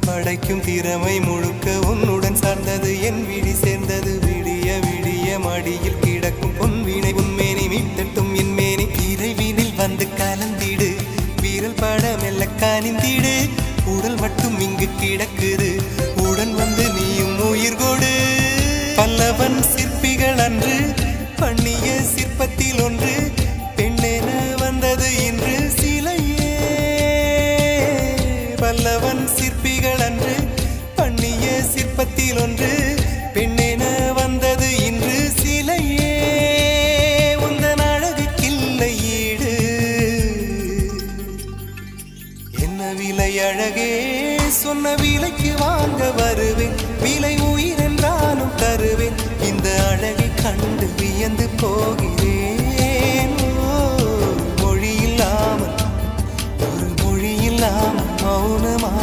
படைக்கும் திறமை முழுக்க உன்னுடன் சார்ந்தது என் விழி சேர்ந்தது விடிய விடிய மடியில் கிடக்கும் பொன்வினை உன்மேனி மீட்டட்டும் என் மேனி இறைவினில் வந்து கலந்திடு வீரல் பட மெல்ல காணிந்திடு உடல் மட்டும் இங்கு கிடக்குது உடன் வந்து நீயும் உயிர் கொடு பல்லவன் சிற்பிகள் அன்று பண்ணிய சிற்பத்தில் ஒன்று பெண்ணென வந்தது இன்று சிலையே பல்லவன் சிற்பிகள் அன்று பண்ணிய சிற்பத்தில் ஒன்று பெண்ணென வந்தது இன்று சிலையே உந்தன் அழகுக்கில்லை ஈடு என்ன விலை அழகே சொன்ன விலைக்கு வாங்க வருவேன் விலை உயிர் என்றாலும் தருவேன் இந்த அழகை கண்டு வியந்து போகிறேன் மொழி இல்லாமல் ஒரு மொழி இல்லாமல் மௌனமா